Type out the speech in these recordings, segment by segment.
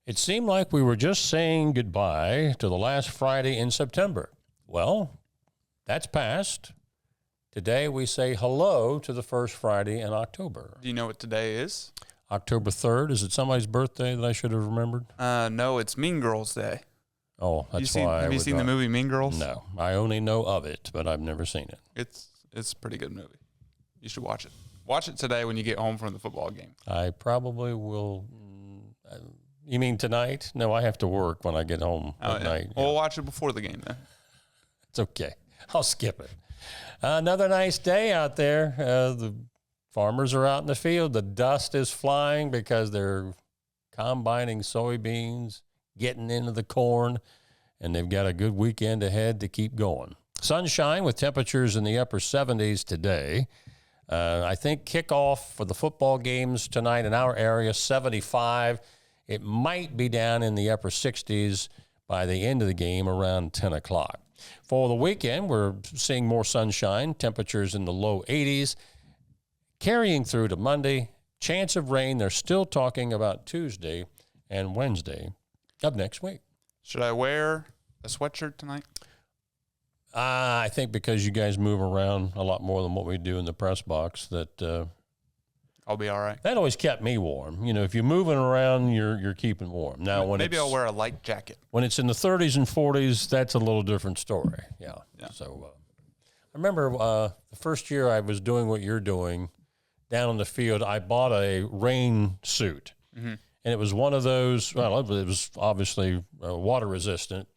It seemed like we were just saying goodbye to the last Friday in September. Well, that's past. Today we say hello to the first Friday in October. Do you know what today is? October 3rd. Is it somebody's birthday that I should have remembered? No, it's Mean Girls Day. Oh, that's why. Have you seen the movie Mean Girls? No, I only know of it, but I've never seen it. It's a pretty good movie. You should watch it. Watch it today when you get home from the football game. I probably will. You mean tonight? No, I have to work when I get home at night. Well, we'll watch it before the game then. It's okay. I'll skip it. Another nice day out there. The farmers are out in the field. The dust is flying because they're combining soybeans, getting into the corn, and they've got a good weekend ahead to keep going. Sunshine with temperatures in the upper 70s today. I think kickoff for the football games tonight in our area, 75. It might be down in the upper 60s by the end of the game around 10 o'clock. For the weekend, we're seeing more sunshine, temperatures in the low 80s. Carrying through to Monday, chance of rain, they're still talking about Tuesday and Wednesday of next week. Should I wear a sweatshirt tonight? I think because you guys move around a lot more than what we do in the press box, that I'll be all right. That always kept me warm. You know, if you're moving around, you're keeping warm. Now, when maybe I'll wear a light jacket. When it's in the 30s and 40s, that's a little different story. Yeah. So I remember the first year I was doing what you're doing down on the field, I bought a rain suit. Mm-hmm. And it was one of those, well, it was obviously water resistant.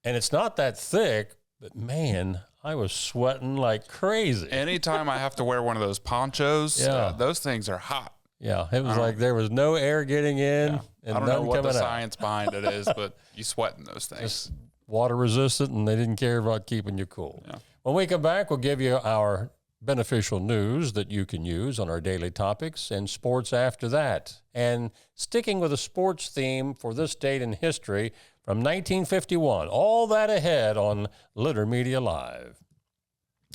And it's not that thick, but man, I was sweating like crazy. Anytime I have to wear one of those ponchos, those things are hot. Yeah, it was like there was no air getting in and I don't none know what coming the out. Science behind it is, but you sweat in those things. Just water resistant, and they didn't care about keeping you cool. Yeah. When we come back, we'll give you our beneficial news that you can use on our daily topics and sports after that. And sticking with a sports theme for this date in history from 1951, all that ahead on Litter Media Live.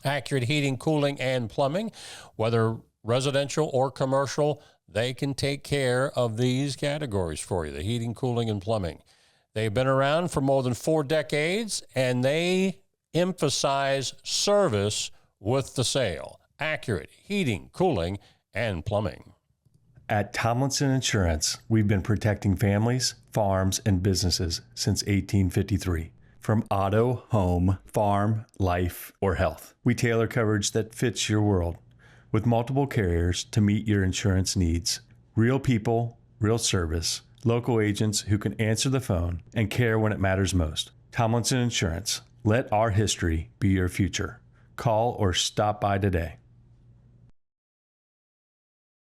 Accurate heating, cooling, and plumbing, whether residential or commercial, they can take care of these categories for you, the heating, cooling, and plumbing. They've been around for more than 4 decades, and they emphasize service with the sale. Accurate heating, cooling, and plumbing. At Tomlinson Insurance, we've been protecting families, farms, and businesses since 1853. From auto, home, farm, life, or health, we tailor coverage that fits your world. With multiple carriers to meet your insurance needs. Real people, real service, local agents who can answer the phone and care when it matters most. Tomlinson Insurance. Let our history be your future. Call or stop by today.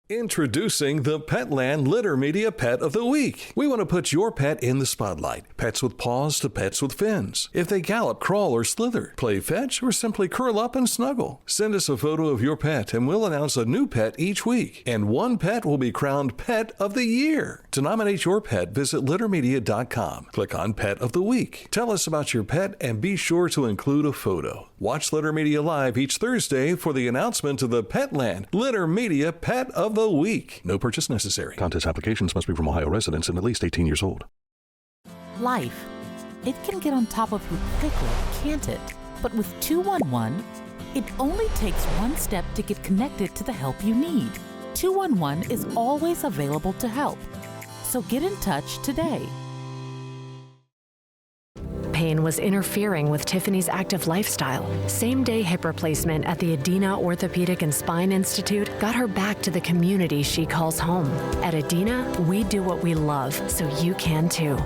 Introducing the Petland Litter Media Pet of the Week. We want to put your pet in the spotlight. Pets with paws to pets with fins. If they gallop, crawl, or slither, play fetch, or simply curl up and snuggle. Send us a photo of your pet and we'll announce a new pet each week. And one pet will be crowned Pet of the Year. To nominate your pet, visit littermedia.com. Click on Pet of the Week. Tell us about your pet and be sure to include a photo. Watch Litter Media Live each Thursday for the announcement of the Petland Litter Media Pet of the Week. No purchase necessary. Contest applications must be from Ohio residents and at least 18 years old. Life. It can get on top of you quickly, can't it? But with 211, it only takes one step to get connected to the help you need. 211 is always available to help. So get in touch today. Pain was interfering with Tiffany's active lifestyle. Same-day hip replacement at the Adina Orthopedic and Spine Institute got her back to the community she calls home. At Adina, we do what we love, so you can too.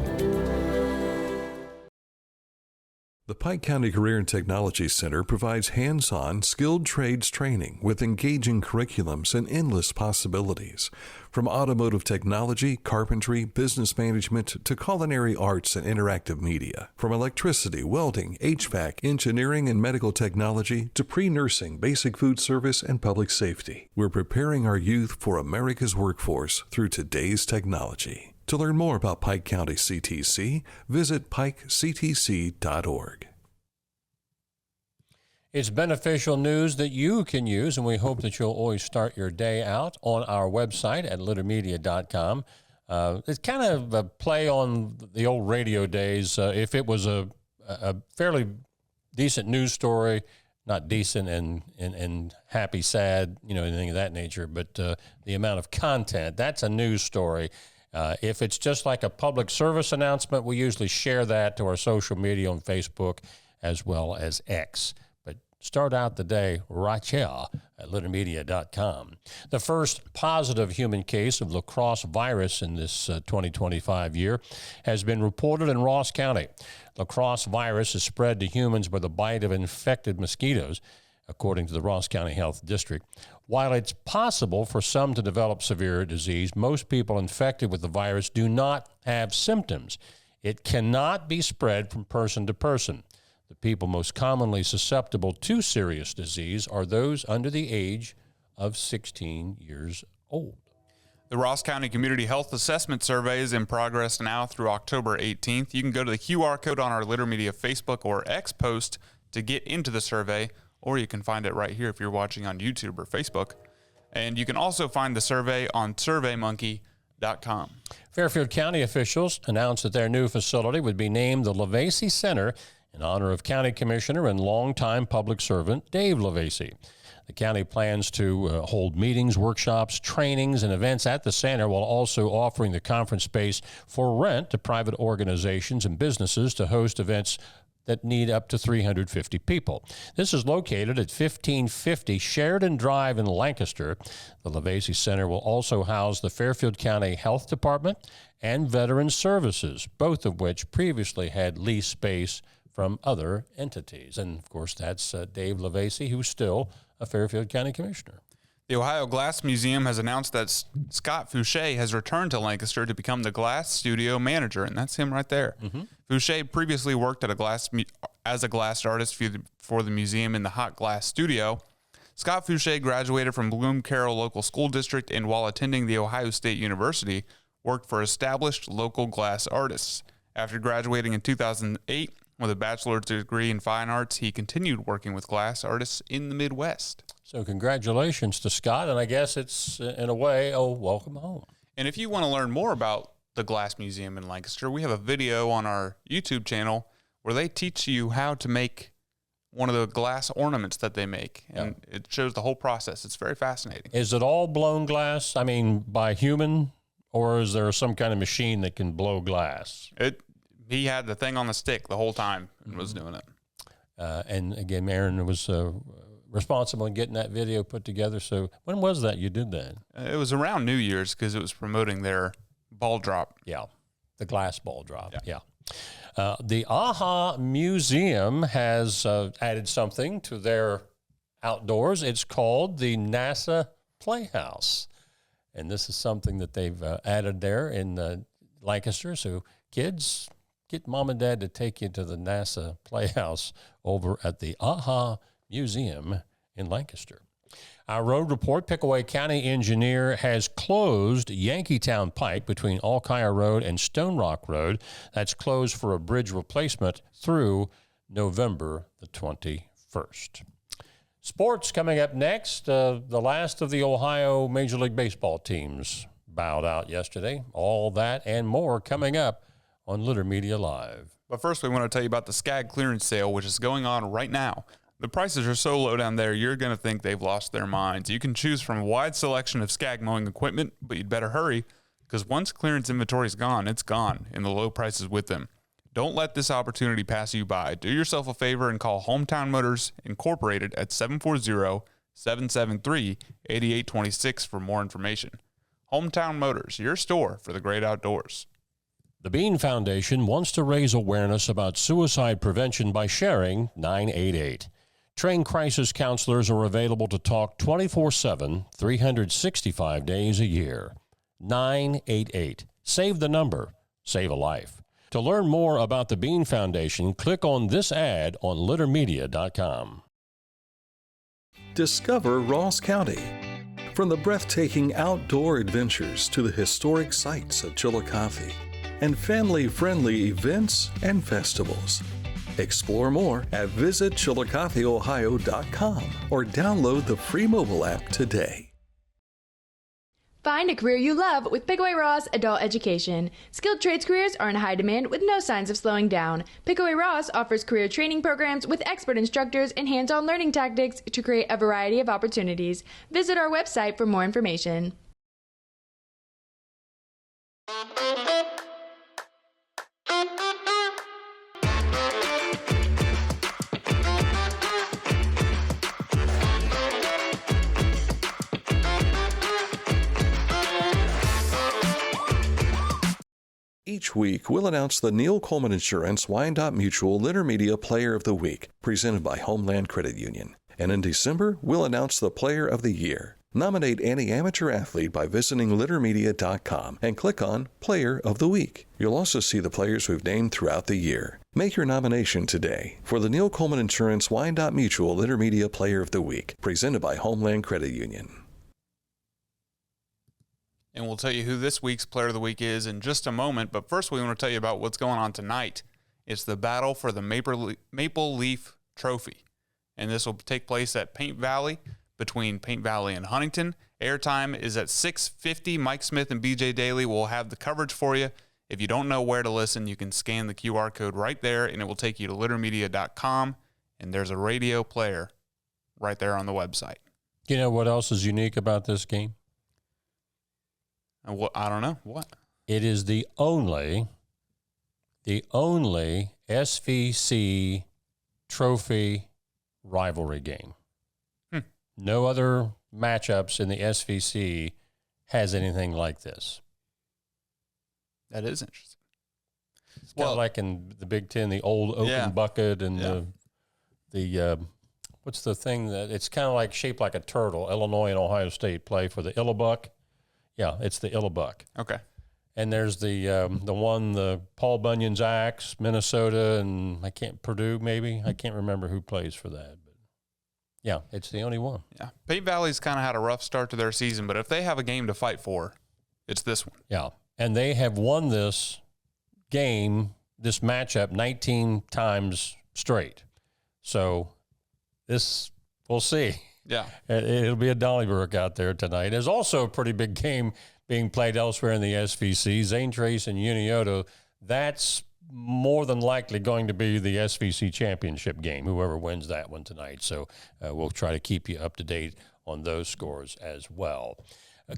The Pike County Career and Technology Center provides hands-on, skilled trades training with engaging curriculums and endless possibilities. From automotive technology, carpentry, business management, to culinary arts and interactive media. From electricity, welding, HVAC, engineering, and medical technology, to pre-nursing, basic food service, and public safety. We're preparing our youth for America's workforce through today's technology. To learn more about Pike County CTC, visit pikectc.org. It's beneficial news that you can use, and we hope that you'll always start your day out on our website at littermedia.com. It's kind of a play on the old radio days. If it was a fairly decent news story, not decent and happy, sad, anything of that nature, but the amount of content, that's a news story. If it's just like a public service announcement, we usually share that to our social media on Facebook as well as X. But start out the day right here at littermedia.com. The first positive human case of the Crosse virus in this 2025 year has been reported in Ross County. The Crosse virus is spread to humans by the bite of infected mosquitoes, according to the Ross County Health District. While it's possible for some to develop severe disease, most people infected with the virus do not have symptoms. It cannot be spread from person to person. The people most commonly susceptible to serious disease are those under the age of 16 years old. The Ross County Community Health Assessment Survey is in progress now through October 18th. You can go to the QR code on our Litter Media Facebook or X post to get into the survey, or you can find it right here if you're watching on YouTube or Facebook. And you can also find the survey on surveymonkey.com. Fairfield County officials announced that their new facility would be named the Levacy Center in honor of County Commissioner and longtime public servant Dave Levacy. The county plans to hold meetings, workshops, trainings, and events at the center while also offering the conference space for rent to private organizations and businesses to host events that need up to 350 people. This is located at 1550 Sheridan Drive in Lancaster. The Levacy Center will also house the Fairfield County Health Department and Veterans Services, both of which previously had leased space from other entities. And, of course, that's Dave Levacy, who's still a Fairfield County Commissioner. The Ohio Glass Museum has announced that Scott Fouche has returned to Lancaster to become the glass studio manager, and that's him right there. Mm-hmm. Fouche previously worked as a glass artist for the museum in the hot glass studio. Scott Fouche graduated from Bloom Carroll Local School District and, while attending The Ohio State University, worked for established local glass artists. After graduating in 2008 with a bachelor's degree in fine arts, he continued working with glass artists in the Midwest. So congratulations to Scott, and I guess it's, in a way, welcome home. And if you want to learn more about the Glass Museum in Lancaster, we have a video on our YouTube channel where they teach you how to make one of the glass ornaments that they make, and it shows the whole process. It's very fascinating. Is it all blown glass, by human, or is there some kind of machine that can blow glass? He had the thing on the stick the whole time and was doing it. And again, Aaron was responsible in getting that video put together. So when was that you did that? It was around New Year's because it was promoting their ball drop. Yeah, the glass ball drop. Yeah. The AHA Museum has added something to their outdoors. It's called the NASA Playhouse. And this is something that they've added there in Lancaster. So kids, get mom and dad to take you to the NASA Playhouse over at the AHA Museum in Lancaster. Our road report, Pickaway County engineer has closed Yankeetown Pike between Alkire Road and Stone Rock Road. That's closed for a bridge replacement through November the 21st. Sports coming up next. The last of the Ohio Major League Baseball teams bowed out yesterday. All that and more coming up on Litter Media Live. But first, we want to tell you about the Skag clearance sale, which is going on right now. The prices are so low down there, you're going to think they've lost their minds. You can choose from a wide selection of Skag mowing equipment, but you'd better hurry, because once clearance inventory is gone, it's gone, and the low prices with them. Don't let this opportunity pass you by. Do yourself a favor and call Hometown Motors Incorporated at 740-773-8826 for more information. Hometown Motors, your store for the great outdoors. The Bean Foundation wants to raise awareness about suicide prevention by sharing 988. Trained crisis counselors are available to talk 24/7, 365 days a year. 988. Save the number. Save a life. To learn more about the Bean Foundation, click on this ad on littermedia.com. Discover Ross County. From the breathtaking outdoor adventures to the historic sights of Chillicothe and family-friendly events and festivals. Explore more at visitchillicotheohio.com or download the free mobile app today. Find a career you love with Pickaway Ross Adult Education. Skilled trades careers are in high demand with no signs of slowing down. Pickaway Ross offers career training programs with expert instructors and hands-on learning tactics to create a variety of opportunities. Visit our website for more information. Each week, we'll announce the Neil Coleman Insurance Wyandotte Mutual Intermedia Player of the Week, presented by Homeland Credit Union. And in December, we'll announce the Player of the Year. Nominate any amateur athlete by visiting littermedia.com and click on Player of the Week. You'll also see the players we've named throughout the year. Make your nomination today for the Neil Coleman Insurance Wyandotte Mutual Intermedia Player of the Week, presented by Homeland Credit Union. And we'll tell you who this week's Player of the Week is in just a moment. But first, we want to tell you about what's going on tonight. It's the battle for the Maple Leaf Trophy. And this will take place at Paint Valley, between Paint Valley and Huntington. Airtime is at 6:50. Mike Smith and BJ Daly will have the coverage for you. If you don't know where to listen, you can scan the QR code right there, and it will take you to littermedia.com. And there's a radio player right there on the website. You know what else is unique about this game? I don't know. What? It is the only SVC trophy rivalry game. No other matchups in the SVC has anything like this. That is interesting. It's kind of like in the Big Ten, the old open bucket and the what's the thing that it's kind of like shaped like a turtle. Illinois and Ohio State play for the Illabuck. Yeah, it's the Illabuck. Okay. And there's the Paul Bunyan's Axe, Minnesota, and Purdue maybe. I can't remember who plays for that. But yeah, it's the only one. Yeah. Paint Valley's kind of had a rough start to their season, but if they have a game to fight for, it's this one. Yeah. And they have won this matchup 19 times straight. So we'll see. Yeah. It'll be a Donnybrook out there tonight. There's also a pretty big game being played elsewhere in the SVC. Zane Trace and Unioto. That's more than likely going to be the SVC championship game, whoever wins that one tonight. So we'll try to keep you up to date on those scores as well.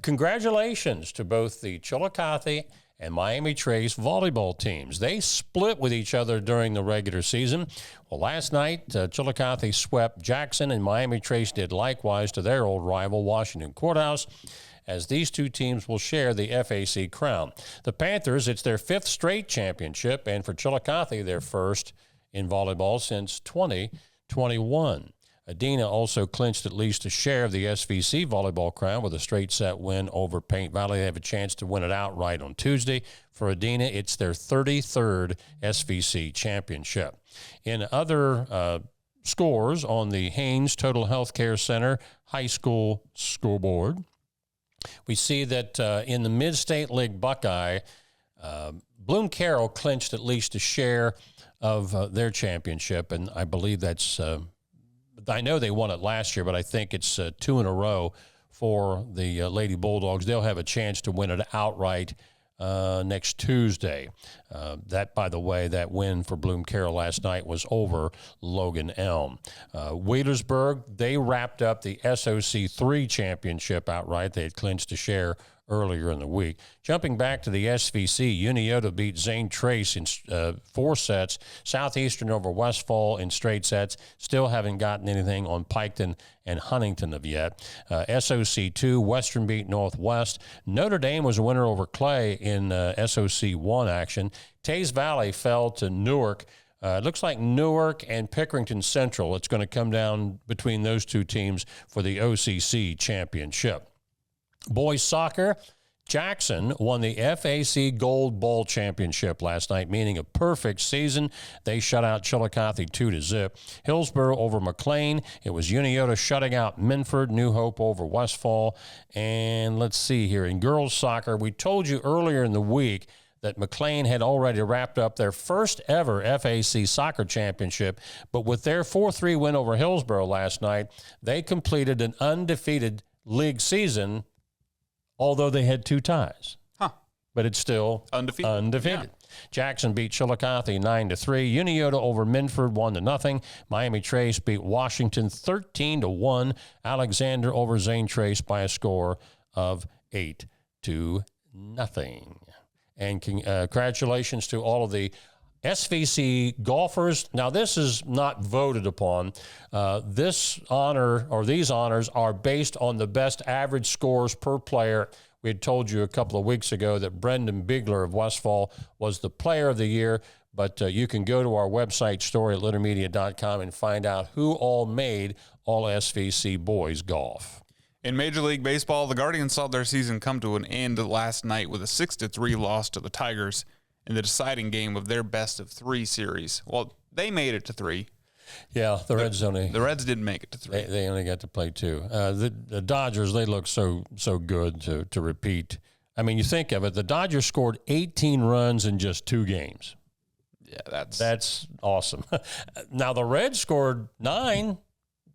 Congratulations to both the Chillicothe and Miami Trace volleyball teams. They split with each other during the regular season. Well, last night, Chillicothe swept Jackson, and Miami Trace did likewise to their old rival, Washington Courthouse, as these two teams will share the FAC crown. The Panthers, it's their 5th straight championship, and for Chillicothe, their first in volleyball since 2021. Adena also clinched at least a share of the SVC volleyball crown with a straight set win over Paint Valley. They have a chance to win it outright on Tuesday. For Adena, it's their 33rd SVC championship. In other scores on the Haynes Total Health Care Center high school scoreboard, we see that in the Mid-State League Buckeye, Bloom Carroll clinched at least a share of their championship, and I believe that's I know they won it last year, but I think it's 2 in a row for the Lady Bulldogs. They'll have a chance to win it outright next Tuesday. That, by the way, that win for Bloom Carroll last night was over Logan Elm. Wheelersburg, they wrapped up the SOC 3 championship outright. They had clinched a share earlier in the week. Jumping back to the SVC, Unioto beat Zane Trace in 4 sets. Southeastern over Westfall in straight sets. Still haven't gotten anything on Piketon and Huntington of yet. SOC 2, Western beat Northwest. Notre Dame was a winner over Clay in SOC 1 action. Taze Valley fell to Newark. It looks like Newark and Pickerington Central. It's going to come down between those two teams for the OCC championship. Boys soccer, Jackson won the FAC Gold Bowl Championship last night, meaning a perfect season. They shut out Chillicothe 2-0. Hillsborough over McLean. It was Unioto shutting out Minford. New Hope over Westfall. And let's see here. In girls soccer, we told you earlier in the week that McLean had already wrapped up their first ever FAC soccer championship, but with their 4-3 win over Hillsborough last night, they completed an undefeated league season although they had 2 ties. Huh. But it's still undefeated. Yeah. Jackson beat Chillicothe 9-3. Uniota over Minford 1-0. Miami Trace beat Washington 13-1. Alexander over Zane Trace by a score of 8-0. And congratulations to all of the SVC golfers. Now, this is not voted upon. This honor, or these honors, are based on the best average scores per player. We had told you a couple of weeks ago that Brendan Bigler of Westfall was the player of the year, but you can go to our website, story at littermedia.com, and find out who all made all SVC boys golf. In Major League Baseball, the Guardians saw their season come to an end last night with a 6-3 loss to the Tigers in the deciding game of their best-of-3 series. Well, they made it to 3. Yeah, the Reds didn't make it to 3. They only got to play 2. The Dodgers, they look so good to repeat. I mean, you think of it, the Dodgers scored 18 runs in just 2 games. Yeah, that's awesome. Now, the Reds scored 9,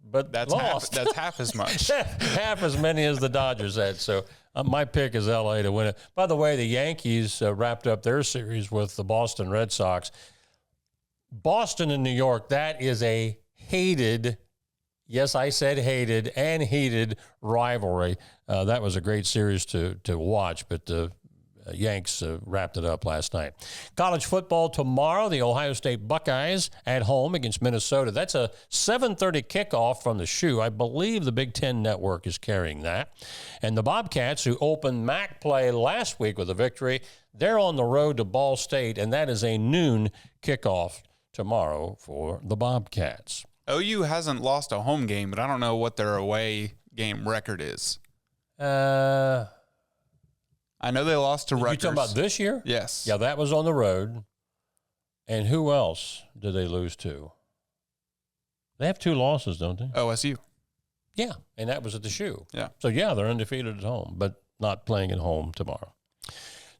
but lost. That's half as much. Half as many as the Dodgers had. So my pick is L.A. to win it. By the way, the Yankees wrapped up their series with the Boston Red Sox. Boston and New York, that is a hated, yes, I said hated and heated rivalry. That was a great series to watch, but the Yanks wrapped it up last night. College football tomorrow, the Ohio State Buckeyes at home against Minnesota. That's a 7:30 kickoff from the Shoe. I believe the Big Ten Network is carrying that. And the Bobcats, who opened MAC play last week with a victory, they're on the road to Ball State, and that is a noon kickoff tomorrow for the Bobcats. OU hasn't lost a home game, but I don't know what their away game record is. I know they lost to Rutgers. You talking about this year? Yes. Yeah, that was on the road. And who else did they lose to? They have 2 losses, don't they? OSU. Yeah, and that was at the Shoe. Yeah. So, yeah, they're undefeated at home, but not playing at home tomorrow.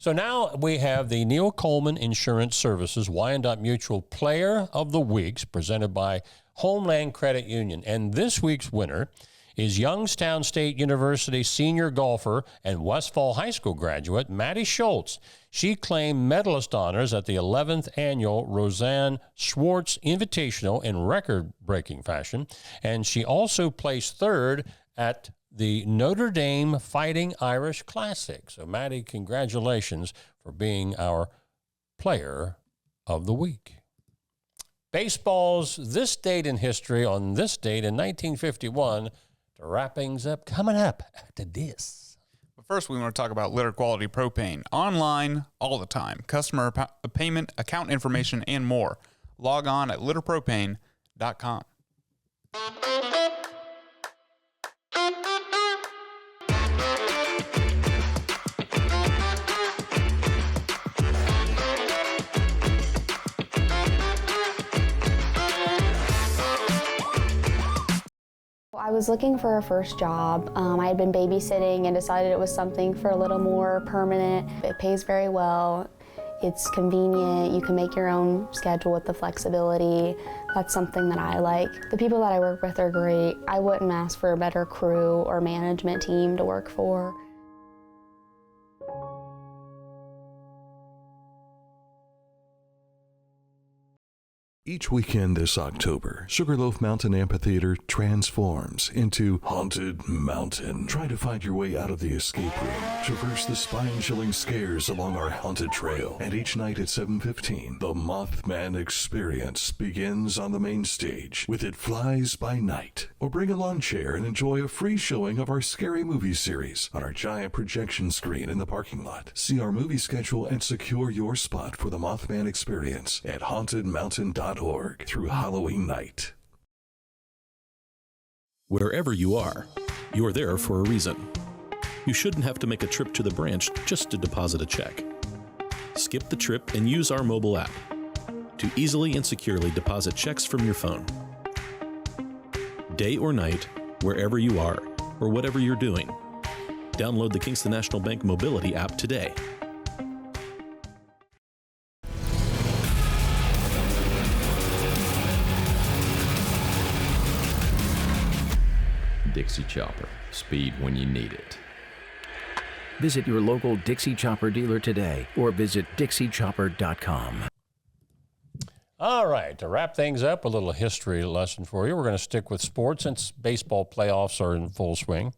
So now we have the Neil Coleman Insurance Services Wyandotte Mutual Player of the Weeks presented by Homeland Credit Union. And this week's winner is Youngstown State University senior golfer and Westfall High School graduate, Maddie Schultz. She claimed medalist honors at the 11th annual Roseanne Schwartz Invitational in record-breaking fashion, and she also placed 3rd at the Notre Dame Fighting Irish Classic. So, Maddie, congratulations for being our Player of the Week. Baseball's This Date in History on this date in 1951 to wrap things up. Coming up after this. But first, we want to talk about litter quality propane. Online, all the time. Customer payment, account information, and more. Log on at litterpropane.com. I was looking for a first job. I had been babysitting and decided it was something for a little more permanent. It pays very well. It's convenient. You can make your own schedule with the flexibility. That's something that I like. The people that I work with are great. I wouldn't ask for a better crew or management team to work for. Each weekend this October, Sugarloaf Mountain Amphitheater transforms into Haunted Mountain. Try to find your way out of the escape room. Traverse the spine-chilling scares along our haunted trail. And each night at 7:15, the Mothman Experience begins on the main stage with It Flies by Night. Or bring a lawn chair and enjoy a free showing of our scary movie series on our giant projection screen in the parking lot. See our movie schedule and secure your spot for the Mothman Experience at hauntedmountain.org through Halloween night. Wherever you are, you're there for a reason. You shouldn't have to make a trip to the branch just to deposit a check. Skip the trip and use our mobile app to easily and securely deposit checks from your phone. Day or night, wherever you are, or whatever you're doing, download the Kingston National Bank Mobility app today. Dixie Chopper. Speed when you need it. Visit your local Dixie Chopper dealer today or visit dixiechopper.com. All right, to wrap things up, a little history lesson for you. We're going to stick with sports since baseball playoffs are in full swing.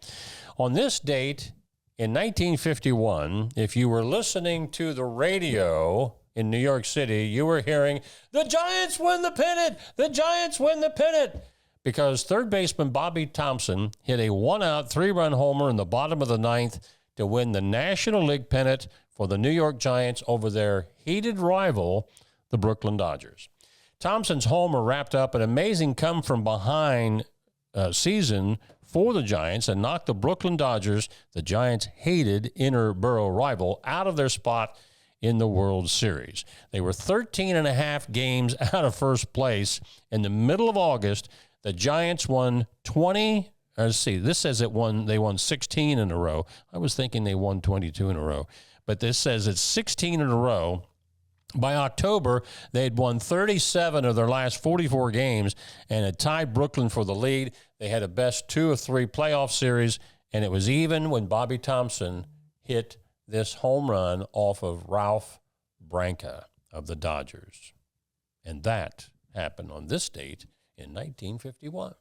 On this date in 1951, if you were listening to the radio in New York City, you were hearing, "The Giants win the pennant! The Giants win the pennant!" Because third baseman Bobby Thompson hit a one-out, three-run homer in the bottom of the ninth to win the National League pennant for the New York Giants over their heated rival, the Brooklyn Dodgers. Thompson's homer wrapped up an amazing come-from-behind season for the Giants and knocked the Brooklyn Dodgers, the Giants' hated inner borough rival, out of their spot in the World Series. They were 13 and a half games out of first place. In the middle of August, the Giants won 20. Let's see, this says they won 16 in a row. I was thinking they won 22 in a row. But this says it's 16 in a row. By October, they had won 37 of their last 44 games and had tied Brooklyn for the lead. They had a best 2 of 3 playoff series, and it was even when Bobby Thompson hit this home run off of Ralph Branca of the Dodgers. And that happened on this date in 1951.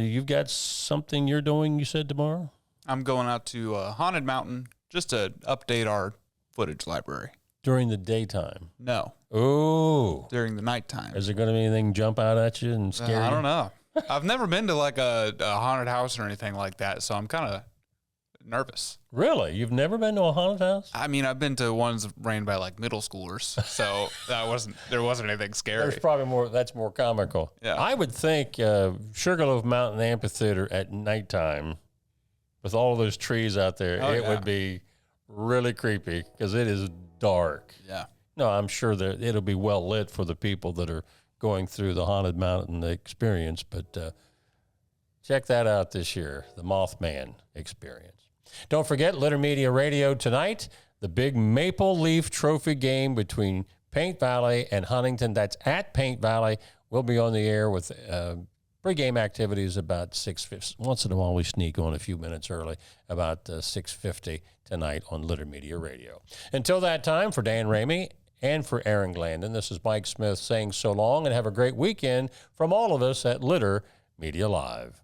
You've got something you're doing, you said, tomorrow? I'm going out to Haunted Mountain just to update our footage library. During the daytime? No. Ooh. During the nighttime. Is there going to be anything jump out at you and scare you? I don't know. I've never been to like a haunted house or anything like that, so I'm kind of nervous. Really? You've never been to a haunted house? I mean, I've been to ones ran by like middle schoolers, so there wasn't anything scary. There's probably that's more comical. Yeah. I would think Sugarloaf Mountain Amphitheater at nighttime with all of those trees out there, it would be really creepy because it is dark. Yeah. No, I'm sure that it'll be well lit for the people that are going through the Haunted Mountain experience, but check that out this year, the Mothman experience. Don't forget, Litter Media Radio tonight, the big Maple Leaf Trophy game between Paint Valley and Huntington. That's at Paint Valley. We'll be on the air with pregame activities about 6:50. Once in a while, we sneak on a few minutes early, about 6:50 tonight on Litter Media Radio. Until that time, for Dan Ramey and for Aaron Glandon, this is Mike Smith saying so long and have a great weekend from all of us at Litter Media Live.